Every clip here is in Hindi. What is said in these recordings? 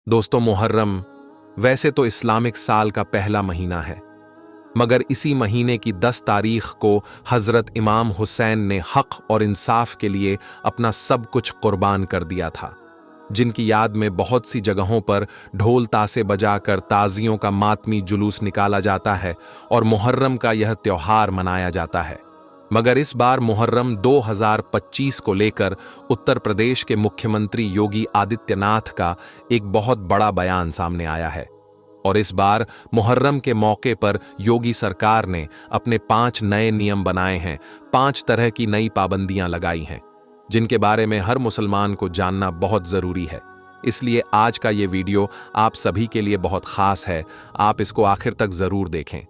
दोस्तों, मुहर्रम वैसे तो इस्लामिक साल का पहला महीना है, मगर इसी महीने की 10 तारीख को हजरत इमाम हुसैन ने हक और इंसाफ के लिए अपना सब कुछ कुर्बान कर दिया था, जिनकी याद में बहुत सी जगहों पर ढोल तासे बजाकर ताजियों का मातमी जुलूस निकाला जाता है और मुहर्रम का यह त्योहार मनाया जाता है। मगर इस बार मुहर्रम 2025 को लेकर उत्तर प्रदेश के मुख्यमंत्री योगी आदित्यनाथ का एक बहुत बड़ा बयान सामने आया है और इस बार मुहर्रम के मौके पर योगी सरकार ने अपने 5 नए नियम बनाए हैं, 5 तरह की नई पाबंदियां लगाई हैं, जिनके बारे में हर मुसलमान को जानना बहुत जरूरी है। इसलिए आज का ये वीडियो आप सभी के लिए बहुत खास है, आप इसको आखिर तक जरूर देखें।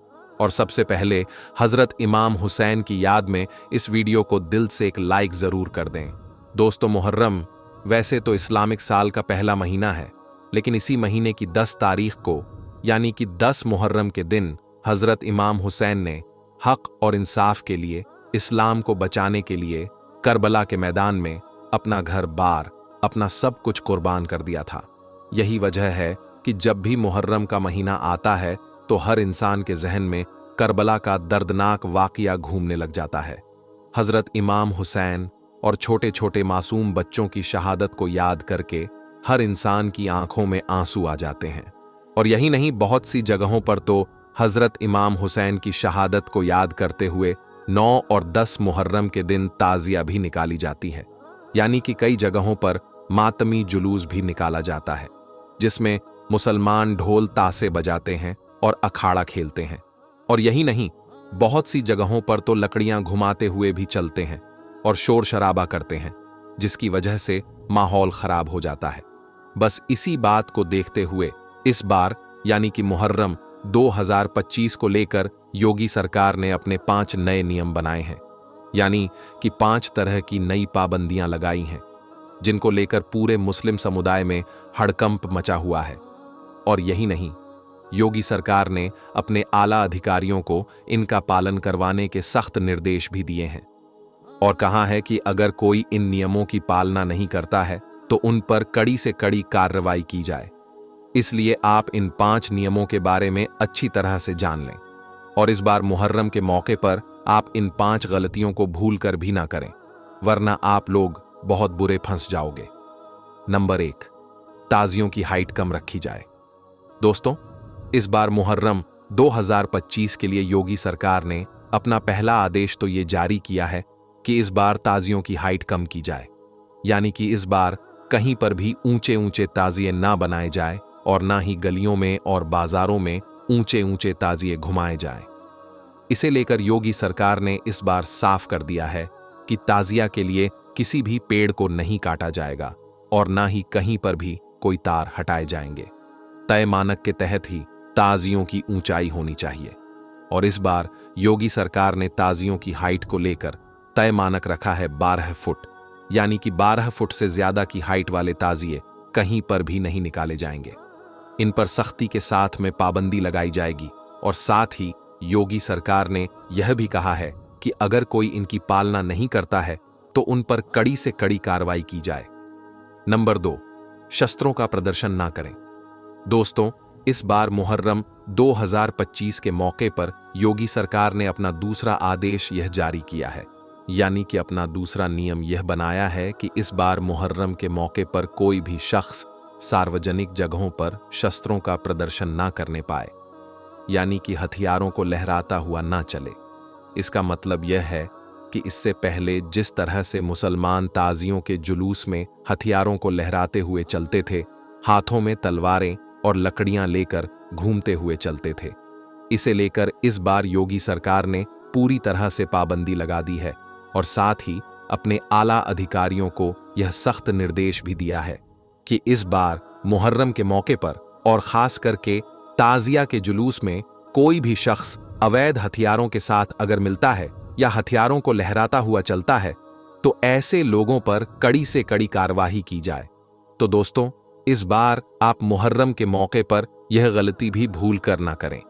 और सबसे पहले हजरत इमाम हुसैन की याद में इस वीडियो को दिल से एक लाइक जरूर कर दें। दोस्तों, मुहर्रम वैसे तो इस्लामिक साल का पहला महीना है, लेकिन इसी महीने की 10 तारीख को यानी कि 10 मुहर्रम के दिन हजरत इमाम हुसैन ने हक और इंसाफ के लिए, इस्लाम को बचाने के लिए करबला के मैदान में अपना घर बार, अपना सब कुछ कुर्बान कर दिया था। यही वजह है कि जब भी मुहर्रम का महीना आता है तो हर इंसान के जहन में करबला का दर्दनाक वाकया घूमने लग जाता है। हजरत इमाम हुसैन और छोटे छोटे मासूम बच्चों की शहादत को याद करके हर इंसान की आंखों में आंसू आ जाते हैं। और यही नहीं, बहुत सी जगहों पर तो हजरत इमाम हुसैन की शहादत को याद करते हुए 9 और 10 मुहर्रम के दिन ताजिया भी निकाली जाती है, यानी कि कई जगहों पर मातमी जुलूस भी निकाला जाता है, जिसमें मुसलमान ढोल तासे बजाते हैं और अखाड़ा खेलते हैं। और यही नहीं, बहुत सी जगहों पर तो लकड़ियां घुमाते हुए भी चलते हैं और शोर शराबा करते हैं, जिसकी वजह से माहौल खराब हो जाता है। बस इसी बात को देखते हुए इस बार यानी कि मुहर्रम 2025 को लेकर योगी सरकार ने अपने 5 नए नियम बनाए हैं, यानी कि 5 तरह की नई पाबंदियां लगाई हैं, जिनको लेकर पूरे मुस्लिम समुदाय में हड़कंप मचा हुआ है। और यही नहीं, योगी सरकार ने अपने आला अधिकारियों को इनका पालन करवाने के सख्त निर्देश भी दिए हैं और कहा है कि अगर कोई इन नियमों की पालना नहीं करता है तो उन पर कड़ी से कड़ी कार्रवाई की जाए। इसलिए आप इन 5 नियमों के बारे में अच्छी तरह से जान लें और इस बार मुहर्रम के मौके पर आप इन 5 गलतियों को भूल कर भी ना करें, वरना आप लोग बहुत बुरे फंस जाओगे। नंबर 1, ताजियों की हाइट कम रखी जाए। दोस्तों, इस बार मुहर्रम 2025 के लिए योगी सरकार ने अपना पहला आदेश तो ये जारी किया है कि इस बार ताजियों की हाइट कम की जाए, यानी कि इस बार कहीं पर भी ऊंचे ऊंचे ताजिए ना बनाए जाए और ना ही गलियों में और बाजारों में ऊंचे ऊंचे ताजिए घुमाए जाएं। इसे लेकर योगी सरकार ने इस बार साफ कर दिया है कि ताजिया के लिए किसी भी पेड़ को नहीं काटा जाएगा और ना ही कहीं पर भी कोई तार हटाए जाएंगे। तय मानक के तहत ही ताजियों की ऊंचाई होनी चाहिए और इस बार योगी सरकार ने ताजियों की हाइट को लेकर तय मानक रखा है 12 फुट, यानी कि 12 फुट से ज्यादा की हाइट वाले ताजिए कहीं पर भी नहीं निकाले जाएंगे। इन पर सख्ती के साथ में पाबंदी लगाई जाएगी और साथ ही योगी सरकार ने यह भी कहा है कि अगर कोई इनकी पालना नहीं करता है तो उन पर कड़ी से कड़ी कार्रवाई की जाए। नंबर 2, शस्त्रों का प्रदर्शन ना करें। दोस्तों, इस बार मुहर्रम 2025 के मौके पर योगी सरकार ने अपना दूसरा आदेश यह जारी किया है, यानी कि अपना दूसरा नियम यह बनाया है कि इस बार मुहर्रम के मौके पर कोई भी शख्स सार्वजनिक जगहों पर शस्त्रों का प्रदर्शन ना करने पाए, यानी कि हथियारों को लहराता हुआ ना चले। इसका मतलब यह है कि इससे पहले जिस तरह से मुसलमान ताजियों के जुलूस में हथियारों को लहराते हुए चलते थे, हाथों में तलवारें और लकड़ियां लेकर घूमते हुए चलते थे, इसे लेकर इस बार योगी सरकार ने पूरी तरह से पाबंदी लगा दी है और साथ ही अपने आला अधिकारियों को यह सख्त निर्देश भी दिया है कि इस बार मुहर्रम के मौके पर और खास करके ताजिया के जुलूस में कोई भी शख्स अवैध हथियारों के साथ अगर मिलता है या हथियारों को लहराता हुआ चलता है तो ऐसे लोगों पर कड़ी से कड़ी कार्रवाई की जाए। तो दोस्तों, इस बार आप मुहर्रम के मौके पर यह गलती भी भूल कर ना करें,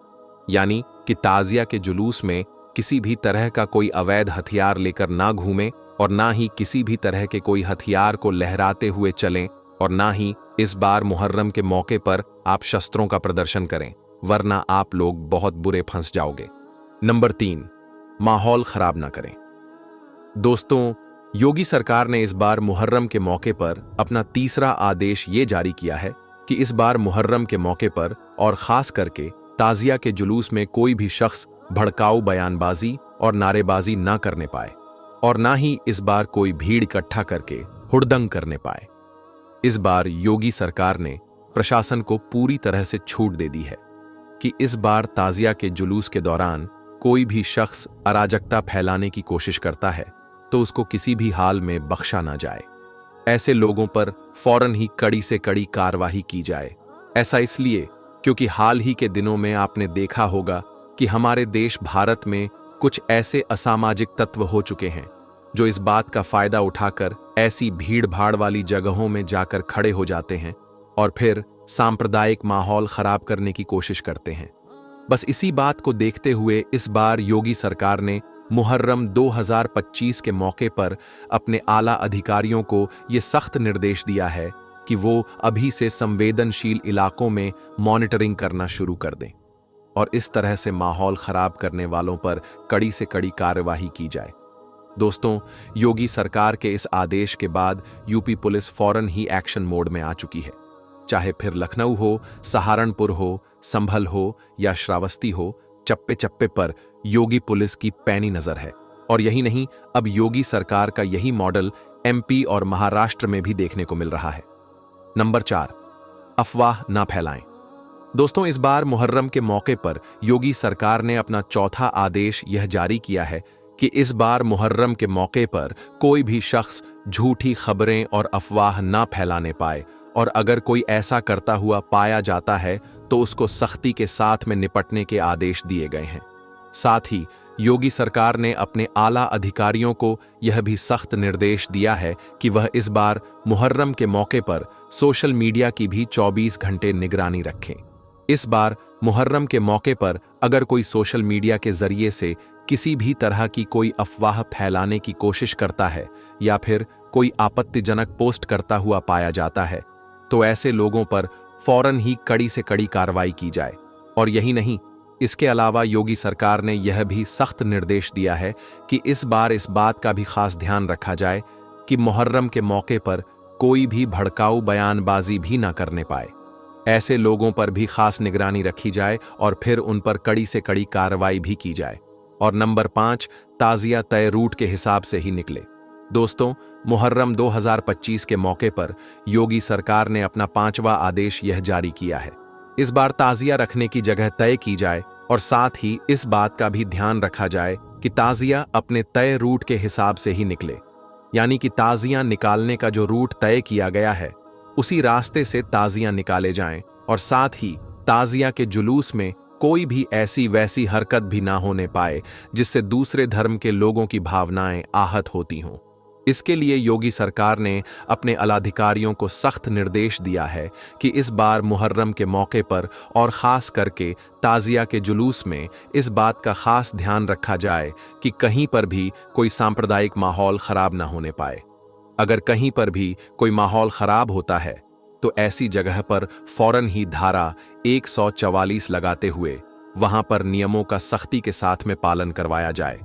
यानी कि ताजिया के जुलूस में किसी भी तरह का कोई अवैध हथियार लेकर ना घूमें और ना ही किसी भी तरह के कोई हथियार को लहराते हुए चलें और ना ही इस बार मुहर्रम के मौके पर आप शस्त्रों का प्रदर्शन करें, वरना आप लोग बहुत बुरे फंस जाओगे। नंबर 3, माहौल खराब ना करें। दोस्तों, योगी सरकार ने इस बार मुहर्रम के मौके पर अपना तीसरा आदेश ये जारी किया है कि इस बार मुहर्रम के मौके पर और खास करके ताजिया के जुलूस में कोई भी शख्स भड़काऊ बयानबाजी और नारेबाजी ना करने पाए और ना ही इस बार कोई भीड़ इकट्ठा करके हुड़दंग करने पाए। इस बार योगी सरकार ने प्रशासन को पूरी तरह से छूट दे दी है कि इस बार ताजिया के जुलूस के दौरान कोई भी शख्स अराजकता फैलाने की कोशिश करता है तो उसको किसी भी हाल में बख्शा ना जाए। ऐसे लोगों पर फौरन ही कड़ी से कड़ी कार्रवाई की जाए। ऐसा इसलिए क्योंकि हाल ही के दिनों में आपने देखा होगा कि हमारे देश भारत में कुछ ऐसे असामाजिक तत्व हो चुके हैं जो इस बात का फायदा उठाकर ऐसी भीड़ भाड़ वाली जगहों में जाकर खड़े हो जाते हैं और फिर सांप्रदायिक माहौल खराब करने की कोशिश करते हैं। बस इसी बात को देखते हुए इस बार योगी सरकार ने मुहर्रम 2025 के मौके पर अपने आला अधिकारियों को ये सख्त निर्देश दिया है कि वो अभी से संवेदनशील इलाकों में मॉनिटरिंग करना शुरू कर दें और इस तरह से माहौल खराब करने वालों पर कड़ी से कड़ी कार्रवाई की जाए। दोस्तों, योगी सरकार के इस आदेश के बाद यूपी पुलिस फौरन ही एक्शन मोड में आ चुकी है। चाहे फिर लखनऊ हो, सहारनपुर हो, संभल हो या श्रावस्ती हो, चप्पे चप्पे पर योगी पुलिस की पैनी नजर है। और यही नहीं, अब योगी सरकार का यही मॉडल एमपी और महाराष्ट्र में भी देखने को मिल रहा है। नंबर 4, अफवाह ना फैलाएं। दोस्तों, इस बार मुहर्रम के मौके पर योगी सरकार ने अपना चौथा आदेश यह जारी किया है कि इस बार मुहर्रम के मौके पर कोई भी शख्स झूठी खबरें और अफवाह ना फैलाने पाए और अगर कोई ऐसा करता हुआ पाया जाता है तो उसको सख्ती के साथ में निपटने के आदेश दिए गए हैं। साथ ही योगी सरकार ने अपने आला अधिकारियों को यह भी सख्त निर्देश दिया है कि वह इस बार मुहर्रम के मौके पर सोशल मीडिया की भी 24 घंटे निगरानी रखें। इस बार मुहर्रम के मौके पर अगर कोई सोशल मीडिया के जरिए से किसी भी तरह की कोई अफवाह फैलाने की कोशिश करता है या फिर कोई आपत्तिजनक पोस्ट करता हुआ पाया जाता है तो ऐसे लोगों पर फौरन ही कड़ी से कड़ी कार्रवाई की जाए। और यही नहीं, इसके अलावा योगी सरकार ने यह भी सख्त निर्देश दिया है कि इस बार इस बात का भी खास ध्यान रखा जाए कि मुहर्रम के मौके पर कोई भी भड़काऊ बयानबाजी भी ना करने पाए। ऐसे लोगों पर भी खास निगरानी रखी जाए और फिर उन पर कड़ी से कड़ी कार्रवाई भी की जाए। और नंबर 5, ताजिया तय रूट के हिसाब से ही निकले। दोस्तों, मुहर्रम 2025 के मौके पर योगी सरकार ने अपना 5वां आदेश यह जारी किया है। इस बार ताजिया रखने की जगह तय की जाए और साथ ही इस बात का भी ध्यान रखा जाए कि ताजिया अपने तय रूट के हिसाब से ही निकले, यानी कि ताजिया निकालने का जो रूट तय किया गया है उसी रास्ते से ताजिया निकाले जाएं और साथ ही ताजिया के जुलूस में कोई भी ऐसी वैसी हरकत भी ना होने पाए जिससे दूसरे धर्म के लोगों की भावनाएं आहत होती हों। इसके लिए योगी सरकार ने अपने आलाधिकारियों को सख्त निर्देश दिया है कि इस बार मुहर्रम के मौके पर और खास करके ताजिया के जुलूस में इस बात का खास ध्यान रखा जाए कि कहीं पर भी कोई सांप्रदायिक माहौल खराब ना होने पाए। अगर कहीं पर भी कोई माहौल खराब होता है तो ऐसी जगह पर फौरन ही धारा 144 लगाते हुए वहां पर नियमों का सख्ती के साथ में पालन करवाया जाए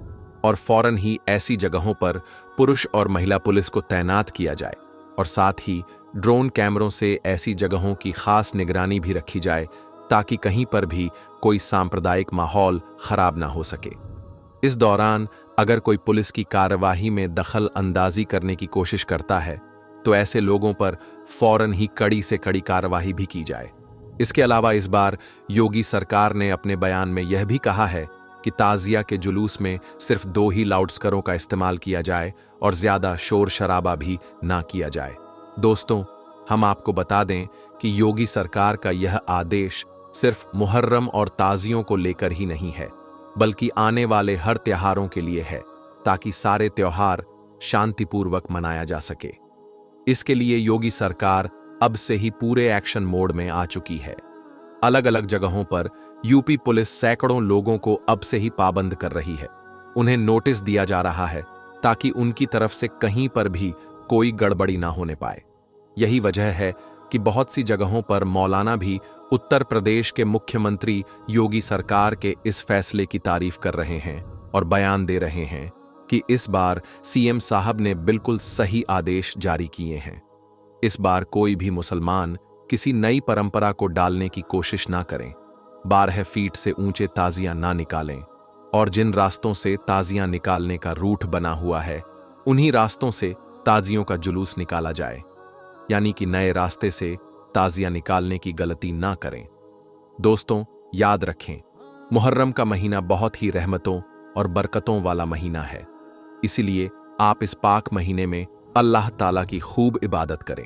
और फौरन ही ऐसी जगहों पर पुरुष और महिला पुलिस को तैनात किया जाए और साथ ही ड्रोन कैमरों से ऐसी जगहों की खास निगरानी भी रखी जाए ताकि कहीं पर भी कोई सांप्रदायिक माहौल खराब ना हो सके। इस दौरान अगर कोई पुलिस की कार्यवाही में दखल अंदाजी करने की कोशिश करता है तो ऐसे लोगों पर फौरन ही कड़ी से कड़ी कार्रवाई भी की जाए। इसके अलावा इस बार योगी सरकार ने अपने बयान में यह भी कहा है कि ताजिया के जुलूस में सिर्फ 2 ही लाउडस्पीकरों का इस्तेमाल किया जाए और ज्यादा शोर शराबा भी ना किया जाए। दोस्तों, हम आपको बता दें कि योगी सरकार का यह आदेश सिर्फ मुहर्रम और ताजियों को लेकर ही नहीं है, बल्कि आने वाले हर त्योहारों के लिए है, ताकि सारे त्योहार शांतिपूर्वक मनाया जा सके। इसके लिए योगी सरकार अब से ही पूरे एक्शन मोड में आ चुकी है। अलग अलग जगहों पर यूपी पुलिस सैकड़ों लोगों को अब से ही पाबंद कर रही है। उन्हें नोटिस दिया जा रहा है ताकि उनकी तरफ से कहीं पर भी कोई गड़बड़ी ना होने पाए। यही वजह है कि बहुत सी जगहों पर मौलाना भी उत्तर प्रदेश के मुख्यमंत्री योगी सरकार के इस फैसले की तारीफ कर रहे हैं और बयान दे रहे हैं कि इस बार सीएम साहब ने बिल्कुल सही आदेश जारी किए हैं। इस बार कोई भी मुसलमान किसी नई परंपरा को डालने की कोशिश ना करें, 12 फीट से ऊंचे ताजियां ना निकालें और जिन रास्तों से ताजियां निकालने का रूट बना हुआ है उन्हीं रास्तों से ताजियों का जुलूस निकाला जाए, यानी कि नए रास्ते से ताजियां निकालने की गलती ना करें। दोस्तों, याद रखें, मुहर्रम का महीना बहुत ही रहमतों और बरकतों वाला महीना है, इसीलिए आप इस पाक महीने में अल्लाह ताला की खूब इबादत करें।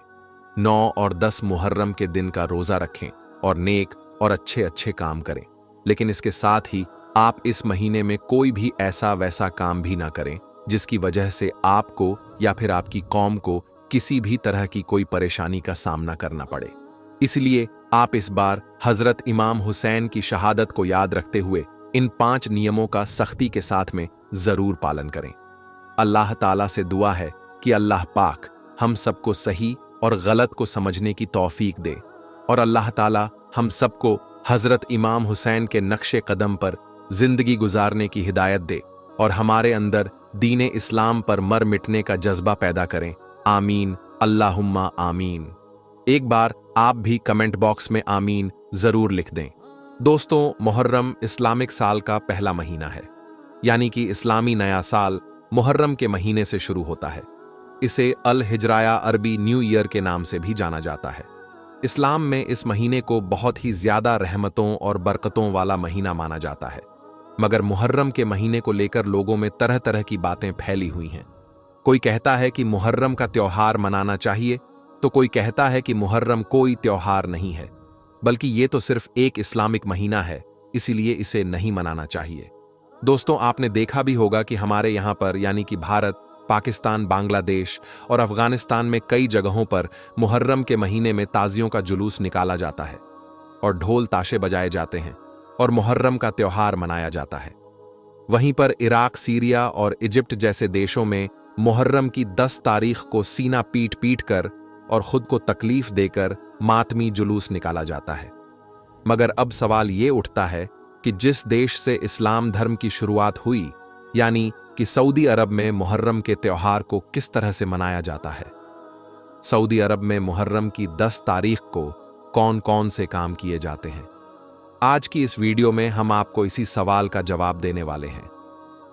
9 और 10 मुहर्रम के दिन का रोजा रखें और नेक और अच्छे अच्छे काम करें, लेकिन इसके साथ ही आप इस महीने में कोई भी ऐसा वैसा काम भी ना करें जिसकी वजह से आपको या फिर आपकी कौम को किसी भी तरह की कोई परेशानी का सामना करना पड़े। इसलिए आप इस बार हजरत इमाम हुसैन की शहादत को याद रखते हुए इन 5 नियमों का सख्ती के साथ में जरूर पालन करें। अल्लाह ताला से दुआ है कि अल्लाह पाक हम सबको सही और गलत को समझने की तौफीक दे और अल्लाह ताला हम सबको हजरत इमाम हुसैन के नक्शे कदम पर जिंदगी गुजारने की हिदायत दे और हमारे अंदर दीन इस्लाम पर मर मिटने का जज्बा पैदा करें। आमीन, अल्लाहुम्मा आमीन। एक बार आप भी कमेंट बॉक्स में आमीन जरूर लिख दें। दोस्तों, मुहर्रम इस्लामिक साल का पहला महीना है, यानी कि इस्लामी नया साल मुहर्रम के महीने से शुरू होता है। इसे अल हिजराया अरबी न्यू ईयर के नाम से भी जाना जाता है। इस्लाम में इस महीने को बहुत ही ज्यादा रहमतों और बरकतों वाला महीना माना जाता है, मगर मुहर्रम के महीने को लेकर लोगों में तरह तरह की बातें फैली हुई हैं। कोई कहता है कि मुहर्रम का त्योहार मनाना चाहिए, तो कोई कहता है कि मुहर्रम कोई त्योहार नहीं है, बल्कि ये तो सिर्फ एक इस्लामिक महीना है, इसीलिए इसे नहीं मनाना चाहिए। दोस्तों, आपने देखा भी होगा कि हमारे यहाँ पर यानी कि भारत, पाकिस्तान, बांग्लादेश और अफगानिस्तान में कई जगहों पर मुहर्रम के महीने में ताजियों का जुलूस निकाला जाता है और ढोल ताशे बजाए जाते हैं और मुहर्रम का त्योहार मनाया जाता है। वहीं पर इराक, सीरिया और इजिप्ट जैसे देशों में मुहर्रम की 10 तारीख को सीना पीट पीट कर और खुद को तकलीफ देकर मातमी जुलूस निकाला जाता है। मगर अब सवाल ये उठता है कि जिस देश से इस्लाम धर्म की शुरुआत हुई, यानी कि सऊदी अरब में मुहर्रम के त्योहार को किस तरह से मनाया जाता है। सऊदी अरब में मुहर्रम की 10 तारीख को कौन कौन से काम किए जाते हैं। आज की इस वीडियो में हम आपको इसी सवाल का जवाब देने वाले हैं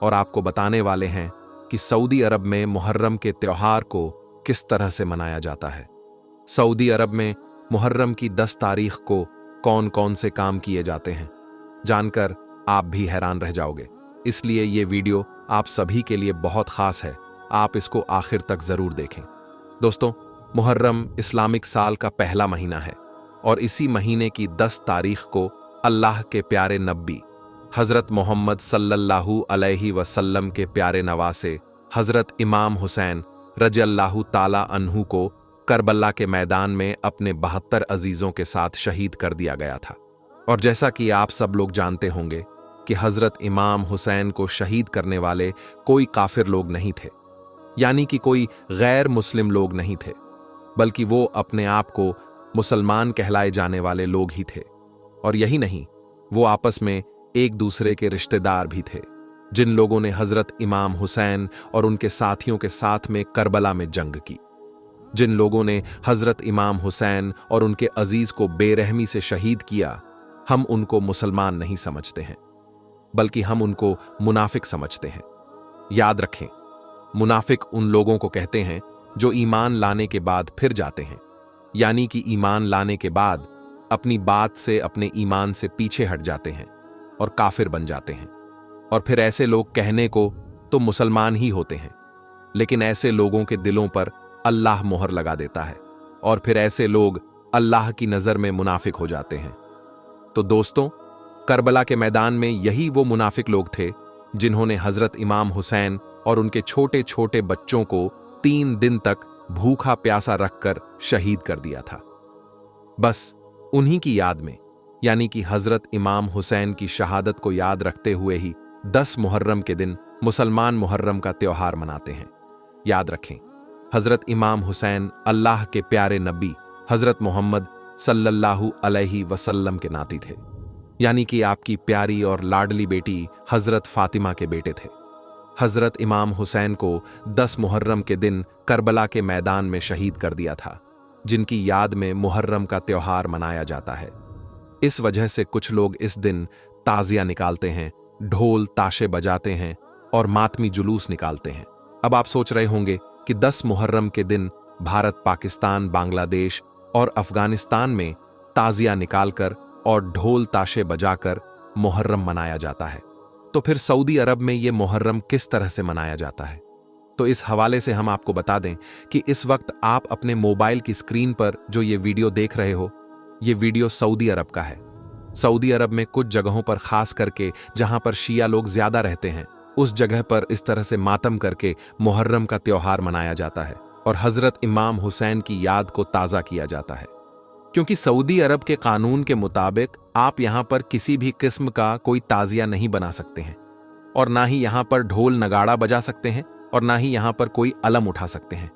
और आपको बताने वाले हैं कि सऊदी अरब में मुहर्रम के त्योहार को किस तरह से मनाया जाता है। सऊदी अरब में मुहर्रम की 10 तारीख को कौन कौन से काम किए जाते हैं, जानकर आप भी हैरान रह जाओगे। इसलिए ये वीडियो आप सभी के लिए बहुत खास है, आप इसको आखिर तक जरूर देखें। दोस्तों, मुहर्रम इस्लामिक साल का पहला महीना है और इसी महीने की 10 तारीख को अल्लाह के प्यारे नबी हजरत मोहम्मद सल्लल्लाहु अलैहि वसल्लम के प्यारे नवासे हजरत इमाम हुसैन रज़ियल्लाहु ताला अन्हु को करबला के मैदान में अपने 72 अजीजों के साथ शहीद कर दिया गया था। और जैसा कि आप सब लोग जानते होंगे कि हजरत इमाम हुसैन को शहीद करने वाले कोई काफिर लोग नहीं थे, यानी कि कोई गैर मुस्लिम लोग नहीं थे, बल्कि वो अपने आप को मुसलमान कहलाए जाने वाले लोग ही थे। और यही नहीं, वो आपस में एक दूसरे के रिश्तेदार भी थे, जिन लोगों ने हजरत इमाम हुसैन और उनके साथियों के साथ में करबला में जंग की। जिन लोगों ने हजरत इमाम हुसैन और उनके अजीज को बेरहमी से शहीद किया, हम उनको मुसलमान नहीं समझते हैं, बल्कि हम उनको मुनाफिक समझते हैं। याद रखें, मुनाफिक उन लोगों को कहते हैं जो ईमान लाने के बाद फिर जाते हैं, यानी कि ईमान लाने के बाद अपनी बात से, अपने ईमान से पीछे हट जाते हैं और काफिर बन जाते हैं। और फिर ऐसे लोग कहने को तो मुसलमान ही होते हैं, लेकिन ऐसे लोगों के दिलों पर अल्लाह मोहर लगा देता है और फिर ऐसे लोग अल्लाह की नजर में मुनाफिक हो जाते हैं। तो दोस्तों, करबला के मैदान में यही वो मुनाफिक लोग थे जिन्होंने हजरत इमाम हुसैन और उनके छोटे छोटे बच्चों को 3 दिन तक भूखा प्यासा रखकर शहीद कर दिया था। बस उन्हीं की याद में, यानी कि हजरत इमाम हुसैन की शहादत को याद रखते हुए ही 10 मुहर्रम के दिन मुसलमान मुहर्रम का त्योहार मनाते हैं। याद रखें, हज़रत इमाम हुसैन अल्लाह के प्यारे नबी हज़रत मोहम्मद सल्लल्लाहु अलैहि वसल्लम के नाती थे, यानी कि आपकी प्यारी और लाडली बेटी हज़रत फातिमा के बेटे थे। हज़रत इमाम हुसैन को 10 मुहर्रम के दिन करबला के मैदान में शहीद कर दिया था, जिनकी याद में मुहर्रम का त्योहार मनाया जाता है। इस वजह से कुछ लोग इस दिन ताज़िया निकालते हैं, ढोल ताशे बजाते हैं और मातमी जुलूस निकालते हैं। अब आप सोच रहे होंगे कि 10 मुहर्रम के दिन भारत, पाकिस्तान, बांग्लादेश और अफगानिस्तान में ताज़िया निकालकर और ढोल ताशे बजाकर मुहर्रम मनाया जाता है, तो फिर सऊदी अरब में ये मुहर्रम किस तरह से मनाया जाता है? तो इस हवाले से हम आपको बता दें कि इस वक्त आप अपने मोबाइल की स्क्रीन पर जो ये वीडियो देख रहे हो, ये वीडियो सऊदी अरब का है। सऊदी अरब में कुछ जगहों पर खास करके जहां पर शिया लोग ज्यादा रहते हैं, उस जगह पर इस तरह से मातम करके मुहर्रम का त्योहार मनाया जाता है और हजरत इमाम हुसैन की याद को ताज़ा किया जाता है। क्योंकि सऊदी अरब के कानून के मुताबिक आप यहां पर किसी भी किस्म का कोई ताज़िया नहीं बना सकते हैं और ना ही यहां पर ढोल नगाड़ा बजा सकते हैं और ना ही यहां पर कोई अलम उठा सकते हैं।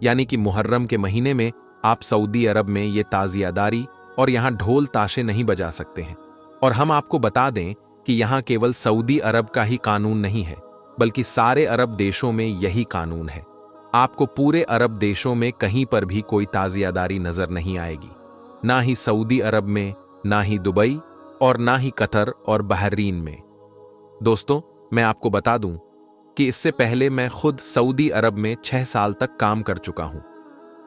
यानी कि मुहर्रम के महीने में आप सऊदी अरब में ये ताज़ियादारी और यहां ढोल ताशे नहीं बजा सकते हैं। और हम आपको बता दें कि यहां केवल सऊदी अरब का ही कानून नहीं है, बल्कि सारे अरब देशों में यही कानून है। आपको पूरे अरब देशों में कहीं पर भी कोई ताज़ियादारी नजर नहीं आएगी, ना ही सऊदी अरब में, ना ही दुबई और ना ही कतर और बहरीन में। दोस्तों, मैं आपको बता दूं कि इससे पहले मैं खुद सऊदी अरब में 6 साल तक काम कर चुका हूं।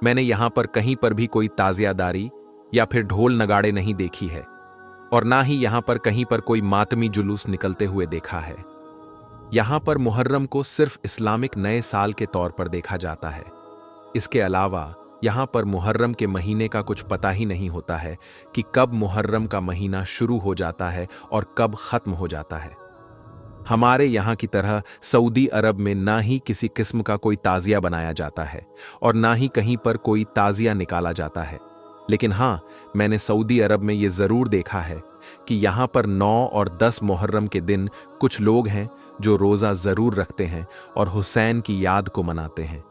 मैंने यहां पर कहीं पर भी कोई ताज़ियादारी या फिर ढोल नगाड़े नहीं देखी है और ना ही यहां पर कहीं पर कोई मातमी जुलूस निकलते हुए देखा है। यहां पर मुहर्रम को सिर्फ इस्लामिक नए साल के तौर पर देखा जाता है। इसके अलावा यहां पर मुहर्रम के महीने का कुछ पता ही नहीं होता है कि कब मुहर्रम का महीना शुरू हो जाता है और कब खत्म हो जाता है। हमारे यहां की तरह सऊदी अरब में ना ही किसी किस्म का कोई ताज़िया बनाया जाता है और ना ही कहीं पर कोई ताज़िया निकाला जाता है। लेकिन हां, मैंने सऊदी अरब में ये जरूर देखा है कि यहां पर 9 और 10 मुहर्रम के दिन कुछ लोग हैं जो रोजा जरूर रखते हैं और हुसैन की याद को मनाते हैं।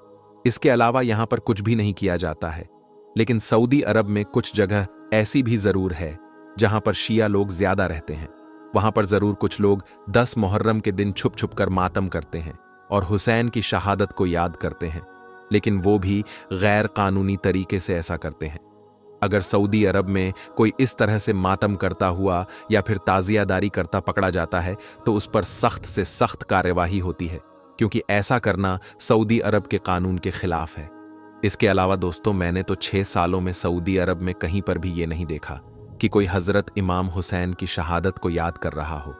इसके अलावा यहां पर कुछ भी नहीं किया जाता है। लेकिन सऊदी अरब में कुछ जगह ऐसी भी जरूर है जहां पर शिया लोग ज्यादा रहते हैं। वहां पर जरूर कुछ लोग 10 मुहर्रम के दिन छुप छुप कर मातम करते हैं और हुसैन की शहादत को याद करते हैं, लेकिन वो भी गैर कानूनी तरीके से ऐसा करते हैं। अगर सऊदी अरब में कोई इस तरह से मातम करता हुआ या फिर ताज़ियादारी करता पकड़ा जाता है तो उस पर सख्त से सख्त कार्यवाही होती है, क्योंकि ऐसा करना सऊदी अरब के कानून के खिलाफ है। इसके अलावा दोस्तों, मैंने तो 6 सालों में सऊदी अरब में कहीं पर भी ये नहीं देखा कि कोई हजरत इमाम हुसैन की शहादत को याद कर रहा हो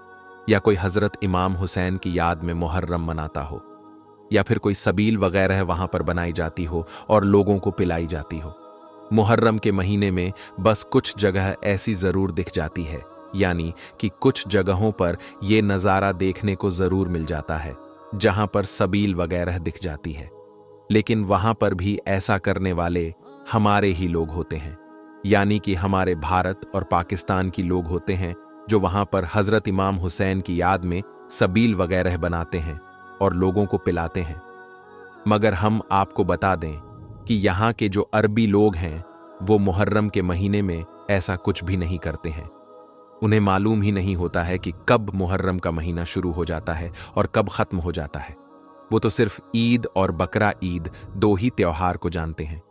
या कोई हजरत इमाम हुसैन की याद में मुहर्रम मनाता हो या फिर कोई सबील वगैरह वहां पर बनाई जाती हो और लोगों को पिलाई जाती हो। मुहर्रम के महीने में बस कुछ जगह ऐसी जरूर दिख जाती है, यानी कि कुछ जगहों पर यह नज़ारा देखने को जरूर मिल जाता है जहां पर सबील वगैरह दिख जाती है। लेकिन वहां पर भी ऐसा करने वाले हमारे ही लोग होते हैं, यानी कि हमारे भारत और पाकिस्तान की लोग होते हैं जो वहां पर हजरत इमाम हुसैन की याद में सबील वगैरह बनाते हैं और लोगों को पिलाते हैं। मगर हम आपको बता दें कि यहाँ के जो अरबी लोग हैं वो मुहर्रम के महीने में ऐसा कुछ भी नहीं करते हैं। उन्हें मालूम ही नहीं होता है कि कब मुहर्रम का महीना शुरू हो जाता है और कब खत्म हो जाता है। वो तो सिर्फ ईद और बकरा ईद 2 ही त्योहार को जानते हैं,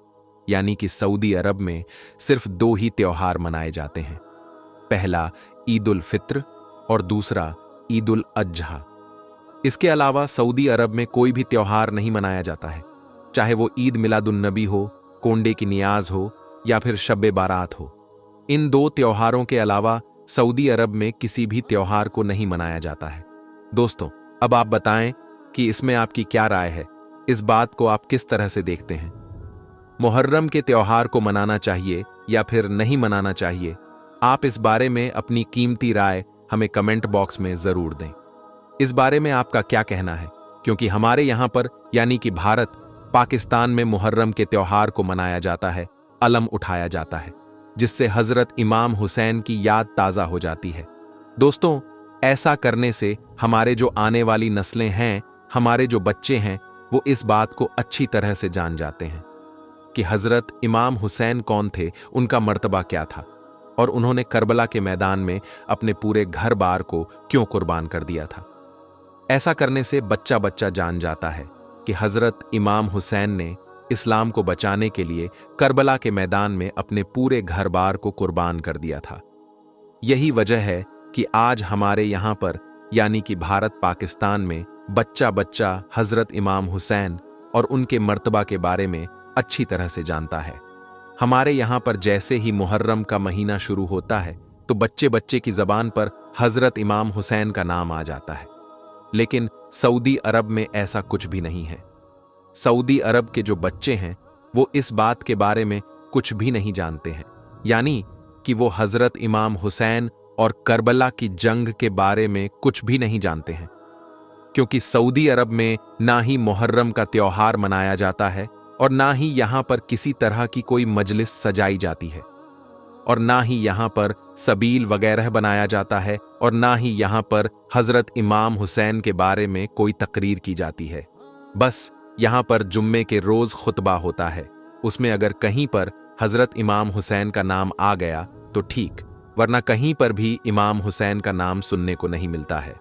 यानी कि सऊदी अरब में सिर्फ 2 ही त्योहार मनाए जाते हैं। पहला ईद उल फित्र और दूसरा ईद उल अजहा। इसके अलावा सऊदी अरब में कोई भी त्योहार नहीं मनाया जाता है, चाहे वो ईद मिलादुन नबी हो, कोंडे की नियाज हो या फिर शब्बे बारात हो। इन 2 त्योहारों के अलावा सऊदी अरब में किसी भी त्योहार को नहीं मनाया जाता है। दोस्तों, अब आप बताएं कि इसमें आपकी क्या राय है, इस बात को आप किस तरह से देखते हैं? मुहर्रम के त्योहार को मनाना चाहिए या फिर नहीं मनाना चाहिए? आप इस बारे में अपनी कीमती राय हमें कमेंट बॉक्स में जरूर दें। इस बारे में आपका क्या कहना है? क्योंकि हमारे यहां पर यानी कि भारत, पाकिस्तान में मुहर्रम के त्योहार को मनाया जाता है, अलम उठाया जाता है, जिससे हजरत इमाम हुसैन की याद ताज़ा हो जाती है। दोस्तों, ऐसा करने से हमारे जो आने वाली नस्लें हैं, हमारे जो बच्चे हैं, वो इस बात को अच्छी तरह से जान जाते हैं कि हजरत इमाम हुसैन कौन थे, उनका मर्तबा क्या था, और उन्होंने करबला के मैदान में अपने पूरे घर बार को क्यों कुर्बान कर दिया था। ऐसा करने से बच्चा बच्चा जान जाता है कि हजरत इमाम हुसैन ने इस्लाम को बचाने के लिए करबला के मैदान में अपने पूरे घर बार को कुर्बान कर दिया था। यही वजह है कि आज हमारे यहाँ पर यानी कि भारत पाकिस्तान में बच्चा बच्चा हजरत इमाम हुसैन और उनके मर्तबा के बारे में अच्छी तरह से जानता है। हमारे यहाँ पर जैसे ही मुहर्रम का महीना शुरू होता है तो बच्चे बच्चे की जबान पर हजरत इमाम हुसैन का नाम आ जाता है। लेकिन सऊदी अरब में ऐसा कुछ भी नहीं है। सऊदी अरब के जो बच्चे हैं वो इस बात के बारे में कुछ भी नहीं जानते हैं, यानी कि वो हजरत इमाम हुसैन और करबला की जंग के बारे में कुछ भी नहीं जानते हैं, क्योंकि सऊदी अरब में ना ही मुहर्रम का त्योहार मनाया जाता है और ना ही यहां पर किसी तरह की कोई मजलिस सजाई जाती है, और ना ही यहां पर सबील वगैरह बनाया जाता है, और ना ही यहां पर हजरत इमाम हुसैन के बारे में कोई तकरीर की जाती है। बस यहां पर जुम्मे के रोज खुतबा होता है, उसमें अगर कहीं पर हजरत इमाम हुसैन का नाम आ गया तो ठीक, वरना कहीं पर भी इमाम हुसैन का नाम सुनने को नहीं मिलता है।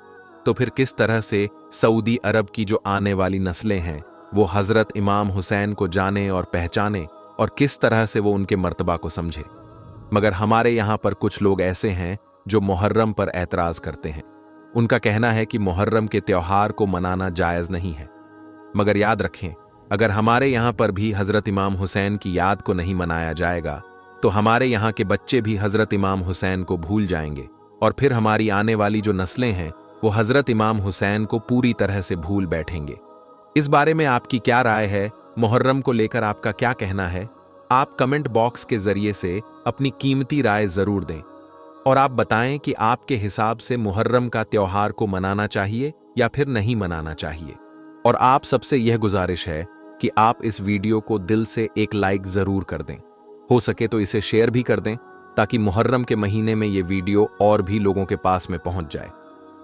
तो फिर किस तरह से सऊदी अरब की जो आने वाली नस्लें हैं वो हजरत इमाम हुसैन को जाने और पहचाने, और किस तरह से वो उनके मर्तबा को समझे। मगर हमारे यहाँ पर कुछ लोग ऐसे हैं जो मुहर्रम पर ऐतराज करते हैं। उनका कहना है कि मुहर्रम के त्योहार को मनाना जायज नहीं है। मगर याद रखें, अगर हमारे यहाँ पर भी हजरत इमाम हुसैन की याद को नहीं मनाया जाएगा तो हमारे यहाँ के बच्चे भी हजरत इमाम हुसैन को भूल जाएंगे, और फिर हमारी आने वाली जो नस्लें हैं वो हजरत इमाम हुसैन को पूरी तरह से भूल बैठेंगे। इस बारे में आपकी क्या राय है? मुहर्रम को लेकर आपका क्या कहना है? आप कमेंट बॉक्स के जरिए से अपनी कीमती राय जरूर दें, और आप बताएं कि आपके हिसाब से मुहर्रम का त्योहार को मनाना चाहिए या फिर नहीं मनाना चाहिए। और आप सबसे यह गुजारिश है कि आप इस वीडियो को दिल से एक लाइक जरूर कर दें, हो सके तो इसे शेयर भी कर दें, ताकि मुहर्रम के महीने में ये वीडियो और भी लोगों के पास में पहुंच जाए।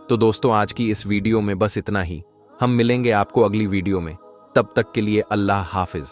तो दोस्तों, आज की इस वीडियो में बस इतना ही। हम मिलेंगे आपको अगली वीडियो में, तब तक के लिए अल्लाह हाफिज।